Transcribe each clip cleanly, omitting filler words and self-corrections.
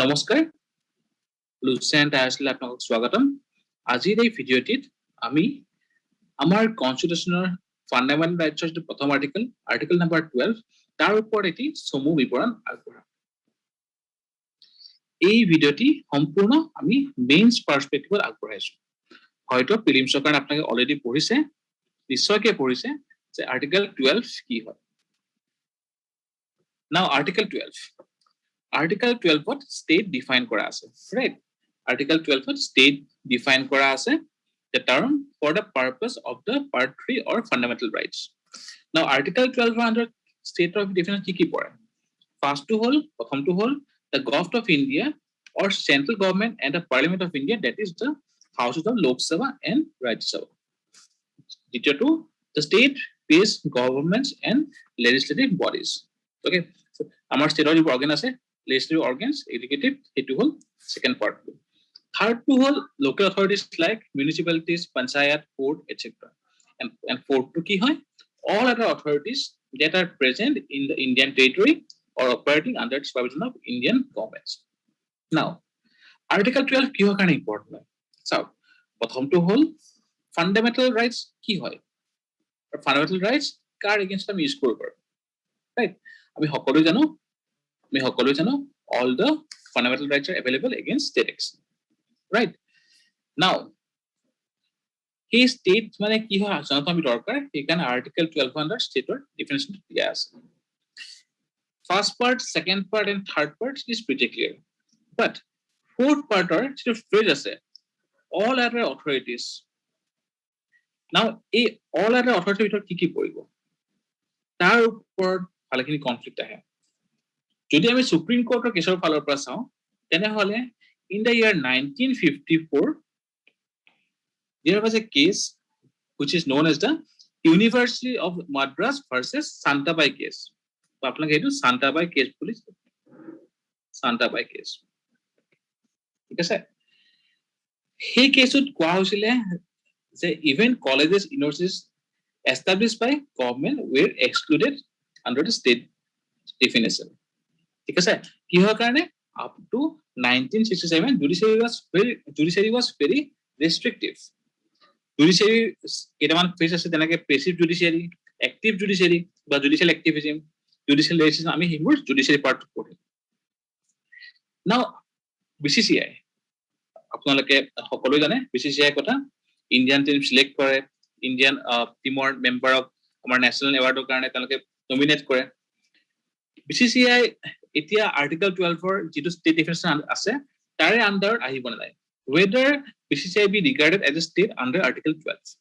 নমস্কাৰ লুচেণ্ট আইছলে আপোনাক স্বাগতম আজিৰ এই ভিডিঅ'টিত আমি আমাৰ কনস্টিটিউচনৰ ফান্ডামেন্টাল ৰাইটছৰ যে প্ৰথম আৰ্টিকেল নম্বৰ 12 তাৰ ওপৰত এটি চমু বিৱৰণ আগবঢ়াম এই ভিডিঅ'টি সম্পূৰ্ণ আমি মেইনছ পাৰ্সপেক্টিভত আগবঢ়াইছো হয়তো প্ৰিলিমছৰ কাৰণে আপোনালোকে অলৰেডি পঢ়িছে নিশ্চয়কৈ পঢ়িছে যে আৰ্টিকেল 12 কি হয় নাও article 12 Article 12 what state define kora ase right Article 12 what state define kora ase the term for the purpose of the part 3 or fundamental rights now Article 12 under state of definition ki pore first to whole prothom to whole the government of India or central government and the parliament of India that is the houses of Lok Sabha and Rajya Sabha দ্বিতীয় to the state based governments and legislative bodies okay so amar state or organ ase legislative organs, executive, it whole second part. Third to whole local authorities like municipalities, panchayat, court, etc. And fourth to ki hoy all other authorities that are present in the Indian territory or operating under the supervision of Indian governments. Now, Article 12 ki hoy kind important. So, prothom to whole fundamental rights ki hoy. Fundamental rights car against them use korbo. Right? Ami hokolo jano we all the fundamental rights are available against state action right now he state মানে কি হয় জানো আমি দরকার এখানে article 12 under state or definition yes first part second part and third part is pretty clear but fourth part or still phrase আছে all other authorities now এই all other authority ভিতৰত কি পৰিব তাৰ ওপৰত ভালেখিনি কনফ্লিক্ট আহে যদি আমি সুপ্ৰিম কোৰ্টেৰ কেসৰ ফালৰ পৰা চাও তেনে হলে in the year 1954 there was a case which is known as the University of Madras versus Santabai case আপোনাক এইটো Santabai case বুলি Santabai case ঠিক আছে সেই কেছত কোৱা হৈছিল যে even colleges universities established by government were excluded under the state definition ঠিক আছে কি হয় কাৰণে up to 1967 judiciary was very restrictive judiciary কেটামান ফেজ আছে তেনেকে passive judiciary active judiciary বা judicial activism judicial legislation আমি হিমুৰ judiciary part পঢ়ি now BCCI আপোনালোকে সকলো জানে BCCI কথা ইন্ডিয়ান টিম সিলেক্ট কৰে ইন্ডিয়ান টিমৰ মেম্বাৰ অফ আমাৰ নেশনাল এৱাৰ্ডৰ কাৰণে তেওঁলোকে নমিনেট কৰে BCCI এতিয়া আৰ্টিকেল 12 ৰ যেটো ষ্টেট ডিফিনিশন আছে তাৰে আন্ডাৰত আহিব নালাগে whether BCCI be regarded as a state under article 12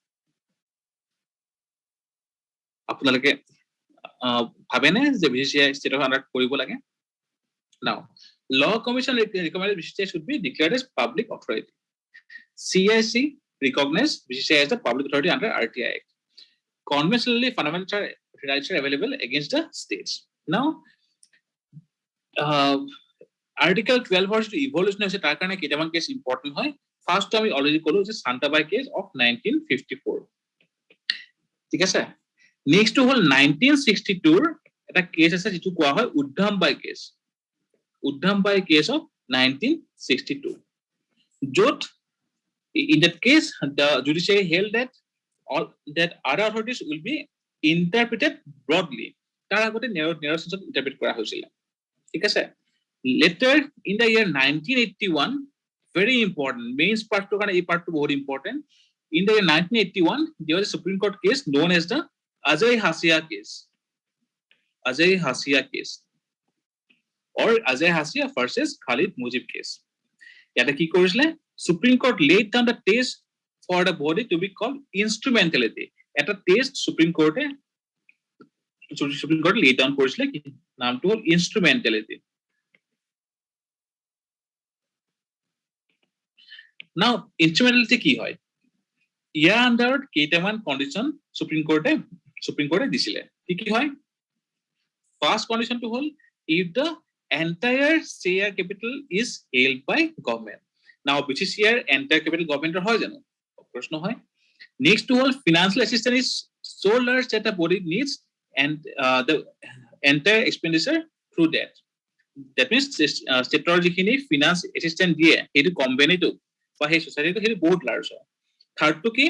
আপোনালোকে ভাবেনে যে BCCI state of under কৰিব লাগে now law commission recommended BCCI should be declared as public authority CIC recognized BCCI as the public authority under RTI Act conventionally fundamental rights are available against the states now Article 12 was to evolution as a tarkana kitaman case important hoy first time we already kolo is Santabai case of 1954 ঠিক আছে next to whole 1962 এটা case আছে যেটো কোৱা হয় উদ্ধমবাই case of 1962 jot in that case the judiciary held that all that other authorities will be interpreted broadly তাৰ আগতে narrow sense interpret কৰা হৈছিল ঠিক আছে later in the year 1981 very important main part to এই part to very important in the year 1981 there was a Supreme Court case known as the Ajay Hasia case or Ajay Hasia versus Khalid Mujib case yata ki korisle Supreme Court laid down the test for the body to be called instrumentality at a test Supreme Court laid down korisle ki নাম to instrumentality now instrumentality কি হয় ইয়াৰ আন্ডাৰত কেইটামান condition supreme কোৰ্টে দিছিলে কি হয় first condition to hall if the entire share capital is held by government now BCCI entire capital government হয় জানো প্ৰশ্ন হয় next to hall financial assistance is so large that the body needs and the entire expenditure through that that means stateৰ যিখিনি finance assistance দিয়ে সেইটো কোম্পানীটো বা সেই society-টো সেইটো বহুত large হয় third to কি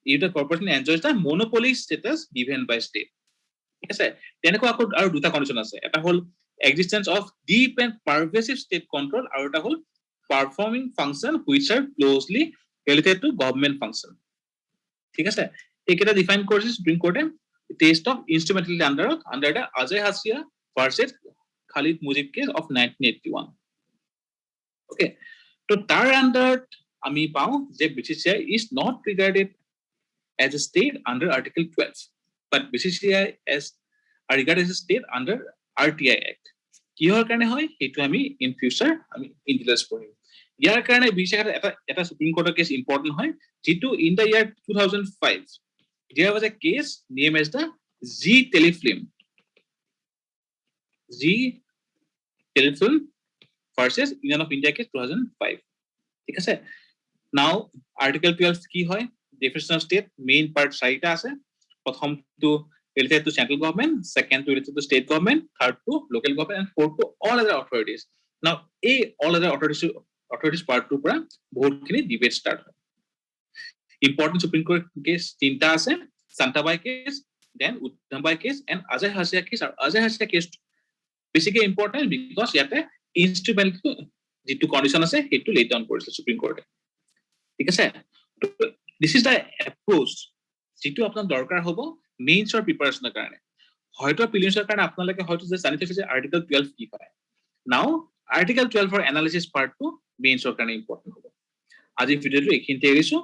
if the corporation enjoys the monopoly status given by state ঠিক আছে তেনেকুৱা আকৌ আৰু দুটা কন্ডিশন আছে এটা হল existence of deep and pervasive state control আৰু এটা হল performing function which are closely related to government function ঠিক আছে এইকেইটা ডিফাইন কৰিছে সুপ্ৰিম কোৰ্টে test of instrumentality under the Ajay Hasia versus Khalid Mujib case of 1981 okay তো তাৰ under আমি পাও যে BCCI is not regarded as a state under Article 12 but BCCI as regarded as a state under RTI Act কিহৰ কাৰণে হয় হেতু আমি in future আমি ইনডিটেইলছ পঢ়িম ইয়াৰ কাৰণে BCCI এটা সুপ্ৰিম কোৰ্টৰ কেছ ইম্পৰ্টেন্ট হয় যেটো in the year 2005 there was a case named as the Z Telefilm versus Union of India case 2005 ঠিক আছে now article 12 কি হয় definition of state main part চাৰিটা আছে প্ৰথমটো related to central government second to related to state government third to local government and fourth to all other authorities now all other authorities part 2 পৰা বহুতখিনি debate start হয় important supreme court case তিনটা আছে Santabai case then Uddambai case and Ajay Hasia case আৰু Ajay Hasia case basically important because ইয়াতে instrument যেটো condition আছে হেতু lay down কৰিছে supreme court ঠিক আছে this is the approach যেটো আপোনাৰ দৰকাৰ হ'ব মেইনছ অৰ প্ৰিপাৰেচনৰ কাৰণে হয়তো প্ৰিলিমছৰ কাৰণে আপোনালোকে হয়তো যে জানি থৈছে যে আৰ্টিকল 12 কি হয় নাও আৰ্টিকল 12 ফৰ এনালাইসিস পাৰ্ট 2 মেইনছৰ কাৰণে ইম্পৰ্টেন্ট হ'ব আজি ভিডিওটো এইখিনিতে এৰিছো